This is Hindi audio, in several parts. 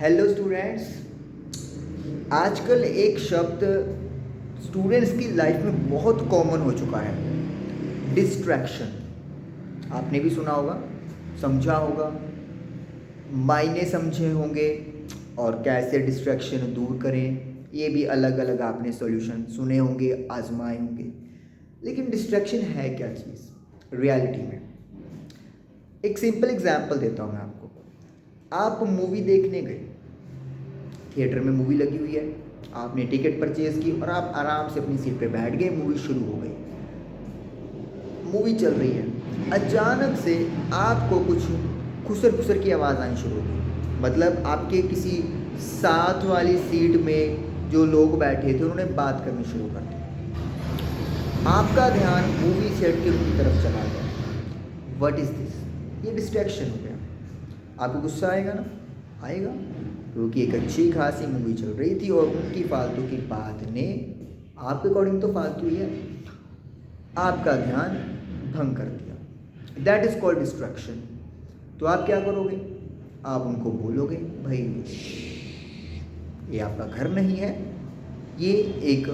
Hello students. आजकल एक शब्द स्टूडेंट्स की लाइफ में बहुत कॉमन हो चुका है, डिस्ट्रैक्शन। आपने भी सुना होगा, समझा होगा, मायने समझे होंगे और कैसे डिस्ट्रैक्शन दूर करें, ये भी अलग अलग आपने सॉल्यूशन सुने होंगे, आजमाए होंगे। लेकिन डिस्ट्रैक्शन है क्या चीज़ रियलिटी में? एक सिंपल एग्जांपल देता हूँ मैं आपको। आप मूवी देखने गए, थिएटर में मूवी लगी हुई है, आपने टिकट परचेज की और आप आराम से अपनी सीट पे बैठ गए, मूवी शुरू हो गई, मूवी चल रही है। अचानक से आपको कुछ खुसर खुसर की आवाज़ आनी शुरू हो गई। मतलब आपके किसी साथ वाली सीट में जो लोग बैठे थे उन्होंने बात करनी शुरू कर दी। आपका ध्यान मूवी सेट के उनकी तरफ चला गया। What is this? ये डिस्ट्रैक्शन हो गया। आपको गुस्सा आएगा ना? आएगा, क्योंकि एक अच्छी खासी मूवी चल रही थी और उनकी फालतू की बात ने, आपके अकॉर्डिंग तो फालतू ही है, आपका ध्यान भंग कर दिया। That is called distraction. तो आप क्या करोगे? आप उनको बोलोगे, भाई ये आपका घर नहीं है, ये एक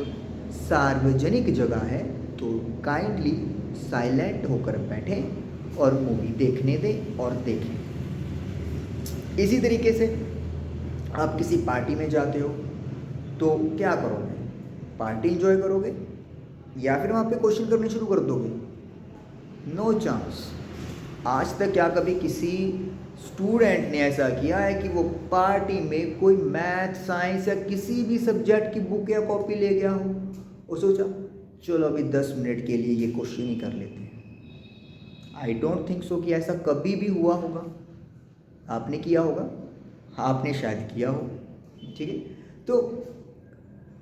सार्वजनिक जगह है, तो काइंडली साइलेंट होकर बैठें और मूवी देखने दें और देखें। इसी तरीके से आप किसी पार्टी में जाते हो तो क्या करोगे? पार्टी एंजॉय करोगे या फिर वहाँ पे क्वेश्चन करने शुरू कर दोगे? No chance. आज तक क्या कभी किसी स्टूडेंट ने ऐसा किया है कि वो पार्टी में कोई मैथ, साइंस या किसी भी सब्जेक्ट की बुक या कॉपी ले गया हो और सोचा चलो अभी 10 मिनट के लिए ये क्वेश्चन ही कर लेते हैं? आई डोंट थिंक सो कि ऐसा कभी भी हुआ होगा। आपने किया होगा, आपने शायद किया हो। ठीक है, तो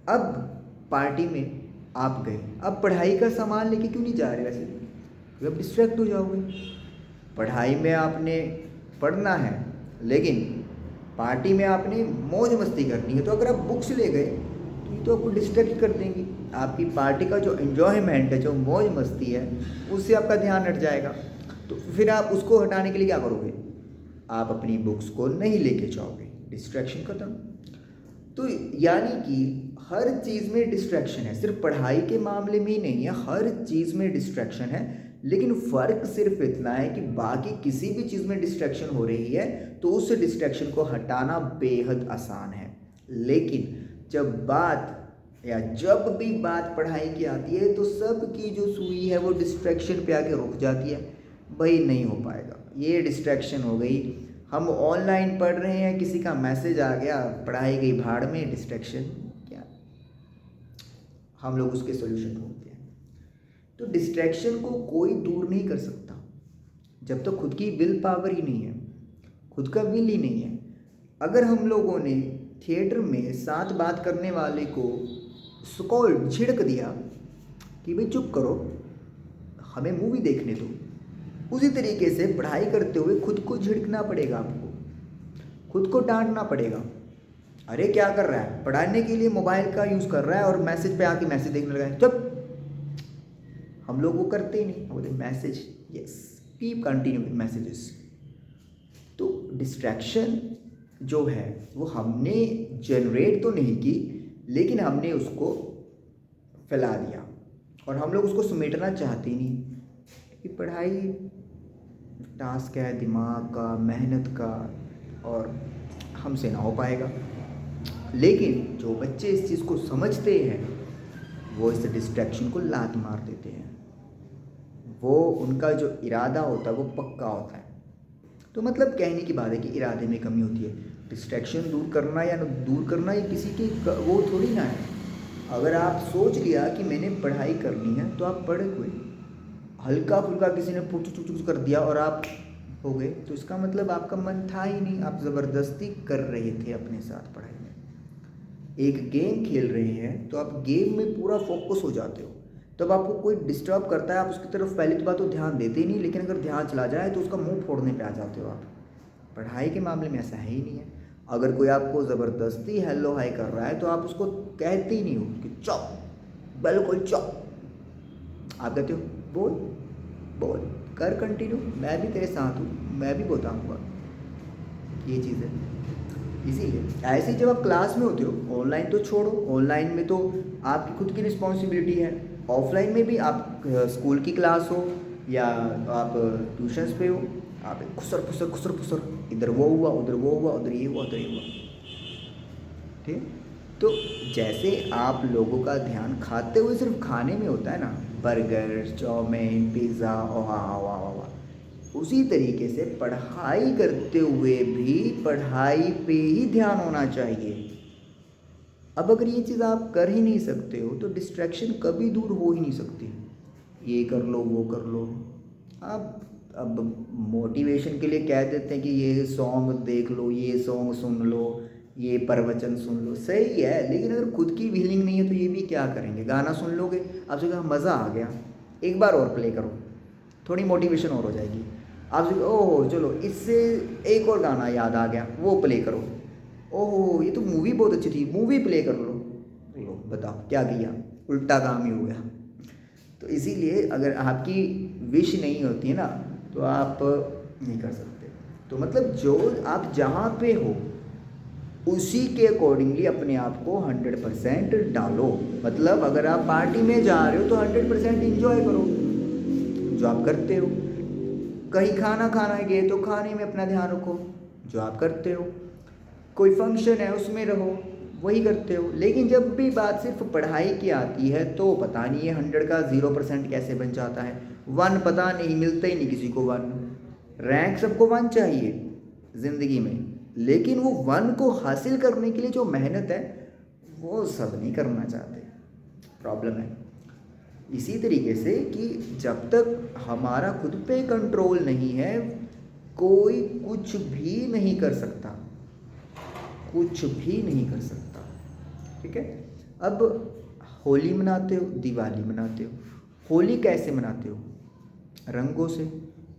अब पार्टी में आप गए, अब पढ़ाई का सामान लेके क्यों नहीं जा रहे? वैसे क्योंकि अब डिस्ट्रैक्ट हो जाओगे। पढ़ाई में आपने पढ़ना है, लेकिन पार्टी में आपने मौज मस्ती करनी है, तो अगर आप बुक्स ले गए तो ये तो आपको डिस्ट्रैक्ट कर देंगी। आपकी पार्टी का जो एन्जॉयमेंट है, जो मौज मस्ती है, उससे आपका ध्यान हट जाएगा। तो फिर आप उसको हटाने के लिए क्या करोगे? आप अपनी बुक्स को नहीं लेके जाओगे, डिस्ट्रैक्शन खत्म। तो यानी कि हर चीज़ में डिस्ट्रैक्शन है, सिर्फ पढ़ाई के मामले में ही नहीं है, हर चीज़ में डिस्ट्रैक्शन है। लेकिन फ़र्क सिर्फ इतना है कि बाकी किसी भी चीज़ में डिस्ट्रैक्शन हो रही है तो उस डिस्ट्रैक्शन को हटाना बेहद आसान है। लेकिन जब भी बात पढ़ाई की आती है तो सबकी जो सुई है वो डिस्ट्रैक्शन पे आके रुक जाती है। भाई नहीं हो पाएगा, ये डिस्ट्रैक्शन हो गई। हम ऑनलाइन पढ़ रहे हैं, किसी का मैसेज आ गया, पढ़ाई गई भाड़ में, डिस्ट्रैक्शन। क्या हम लोग उसके सॉल्यूशन ढूंढते हैं। तो डिस्ट्रैक्शन को कोई दूर नहीं कर सकता जब तक खुद की विल पावर ही नहीं है, खुद का विल ही नहीं है। अगर हम लोगों ने थिएटर में साथ बात करने वाले को स्कॉल्ड, झिड़क दिया कि भाई चुप करो, हमें मूवी देखने दो, उसी तरीके से पढ़ाई करते हुए खुद को झिड़कना पड़ेगा, आपको खुद को डांटना पड़ेगा। अरे क्या कर रहा है? पढ़ाने के लिए मोबाइल का यूज़ कर रहा है और मैसेज पे आके मैसेज देखने लगा है, चुप। हम लोग वो करते ही नहीं, बोलते message, yes, keep continue with messages. तो डिस्ट्रैक्शन जो है वो हमने जनरेट तो नहीं की, लेकिन हमने उसको फैला दिया और हम लोग उसको समेटना चाहते ही नहीं कि पढ़ाई टास्क है दिमाग का, मेहनत का, और हमसे ना हो पाएगा। लेकिन जो बच्चे इस चीज़ को समझते हैं वो इस डिस्ट्रैक्शन को लात मार देते हैं। वो उनका जो इरादा होता है वो पक्का होता है। तो मतलब कहने की बात है कि इरादे में कमी होती है। डिस्ट्रैक्शन दूर करना या दूर करना ये किसी की वो थोड़ी ना है। अगर आप सोच लिया कि मैंने पढ़ाई करनी है तो आप पढ़े हुए, हल्का फुल्का किसी ने पुछ चुच कर दिया और आप हो गए, तो इसका मतलब आपका मन था ही नहीं, आप ज़बरदस्ती कर रहे थे अपने साथ पढ़ाई में। एक गेम खेल रहे हैं तो आप गेम में पूरा फोकस हो जाते हो, तब आपको कोई डिस्टर्ब करता है आप उसकी तरफ पहली तो बात तो ध्यान देते ही नहीं, लेकिन अगर ध्यान चला जाए तो उसका मुंह फोड़ने पे आ जाते हो आप। पढ़ाई के मामले में ऐसा है ही नहीं है। अगर कोई आपको ज़बरदस्ती हेलो हाय कर रहा है तो आप उसको कहते ही नहीं हो कि चुप, बिल्कुल चुप। आप कहते हो बोल बोल कर कंटिन्यू, मैं भी तेरे साथ हूँ, मैं भी बताऊँगा। ये चीज़ है। इसीलिए ऐसे ही जब आप क्लास में होते हो, ऑनलाइन तो छोड़ो, ऑनलाइन में तो आपकी खुद की रिस्पॉन्सिबिलिटी है। ऑफलाइन में भी आप स्कूल की क्लास हो या आप ट्यूशन्स पे हो, आप खुसर खुसर खुसर खुसर, इधर वो हुआ, उधर वो हुआ, उधर ये हुआ, उधर ये हुआ, ठीक है। तो जैसे आप लोगों का ध्यान खाते हुए सिर्फ खाने में होता है ना, बर्गर, चाउमीन, पिज़्ज़ा, ओहा वाह वाह वाह, उसी तरीके से पढ़ाई करते हुए भी पढ़ाई पे ही ध्यान होना चाहिए। अब अगर ये चीज़ आप कर ही नहीं सकते हो तो डिस्ट्रैक्शन कभी दूर हो ही नहीं सकती। ये कर लो, वो कर लो। आप अब मोटिवेशन के लिए कह देते हैं कि ये सॉन्ग देख लो, ये सॉन्ग सुन लो, ये प्रवचन सुन लो, सही है, लेकिन अगर खुद की फीलिंग नहीं है तो ये भी क्या करेंगे। गाना सुन लोगे, आपसे कहा मज़ा आ गया, एक बार और प्ले करो, थोड़ी मोटिवेशन और हो जाएगी। आपसे ओहो चलो इससे एक और गाना याद आ गया, वो प्ले करो, ओहो ये तो मूवी बहुत अच्छी थी, मूवी प्ले कर लो बताओ क्या किया, उल्टा काम ही हो गया। तो इसीलिए अगर आपकी विश नहीं होती है ना तो आप नहीं कर सकते। तो मतलब जो आप जहाँ पे हो उसी के अकॉर्डिंगली अपने आप को 100% डालो। मतलब अगर आप पार्टी में जा रहे हो तो 100% इंजॉय करो जो आप करते हो। कहीं खाना खाना गए तो खाने में अपना ध्यान रखो जो आप करते हो। कोई फंक्शन है उसमें रहो, वही करते हो। लेकिन जब भी बात सिर्फ पढ़ाई की आती है तो पता नहीं है 100 का 0% कैसे बन जाता है। 1 पता नहीं, मिलता ही नहीं किसी को 1। रैंक सबको 1 चाहिए ज़िंदगी में, लेकिन वो 1 को हासिल करने के लिए जो मेहनत है वो सब नहीं करना चाहते। प्रॉब्लम है। इसी तरीके से कि जब तक हमारा खुद पे कंट्रोल नहीं है कोई कुछ भी नहीं कर सकता, कुछ भी नहीं कर सकता, ठीक है। अब होली मनाते हो, दिवाली मनाते हो। होली कैसे मनाते हो? रंगों से।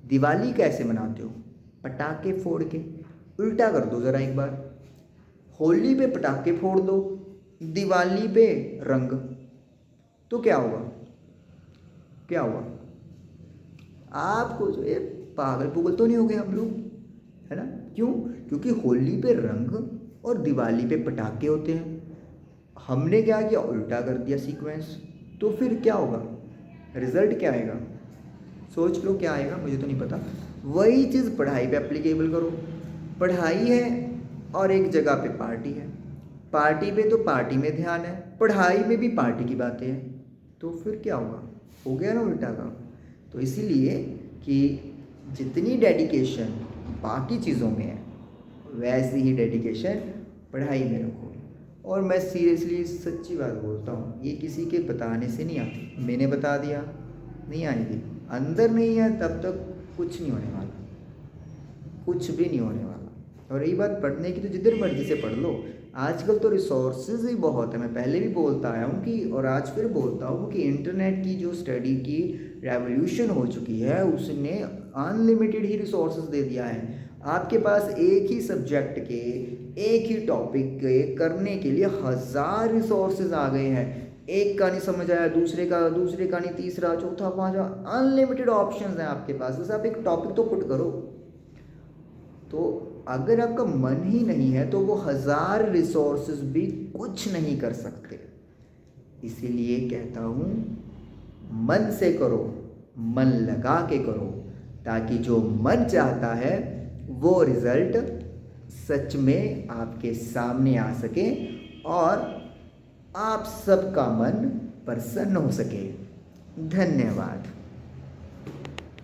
दिवाली कैसे मनाते हो? पटाखे फोड़ के। उल्टा कर दो ज़रा एक बार, होली पे पटाखे फोड़ दो, दिवाली पे रंग, तो क्या हुआ? क्या हुआ? आपको जो ये पागल पुगल तो नहीं हो गए हम लोग, है ना? क्यों? क्योंकि होली पे रंग और दिवाली पे पटाखे होते हैं। हमने क्या किया? उल्टा कर दिया सीक्वेंस। तो फिर क्या होगा? रिजल्ट क्या आएगा? सोच लो क्या आएगा, मुझे तो नहीं पता। वही चीज़ पढ़ाई पे एप्लीकेबल करो। पढ़ाई है और एक जगह पे पार्टी है, पार्टी पे तो पार्टी में ध्यान है, पढ़ाई में भी पार्टी की बातें हैं, तो फिर क्या होगा? हो गया ना उल्टा काम। तो इसीलिए कि जितनी डेडिकेशन बाकी चीज़ों में है वैसी ही डेडिकेशन पढ़ाई में रखो। और मैं सीरियसली सच्ची बात बोलता हूँ, ये किसी के बताने से नहीं आती, मैंने बता दिया नहीं आएगी। अंदर नहीं है तब तक कुछ नहीं होने वाला, कुछ भी नहीं होने वाला। और रही बात पढ़ने की, तो जिधर मर्जी से पढ़ लो। आजकल तो रिसोर्सेज ही बहुत है। मैं पहले भी बोलता आया हूँ कि, और आज फिर बोलता हूँ कि इंटरनेट की जो स्टडी की रेवोल्यूशन हो चुकी है उसने अनलिमिटेड ही रिसोर्सेज दे दिया है। आपके पास एक ही सब्जेक्ट के, एक ही टॉपिक के करने के लिए 1000 रिसोर्सेज आ गए हैं। एक का नहीं समझ आया, दूसरे का नहीं, तीसरा, चौथा, पांचवा, अनलिमिटेड ऑप्शंस हैं आपके पास। बस आप एक टॉपिक तो पुट करो। तो अगर आपका मन ही नहीं है तो वो 1000 रिसोर्सेज भी कुछ नहीं कर सकते। इसीलिए कहता हूँ मन से करो, मन लगा के करो, ताकि जो मन चाहता है वो रिजल्ट सच में आपके सामने आ सके और आप सबका मन प्रसन्न हो सके। धन्यवाद।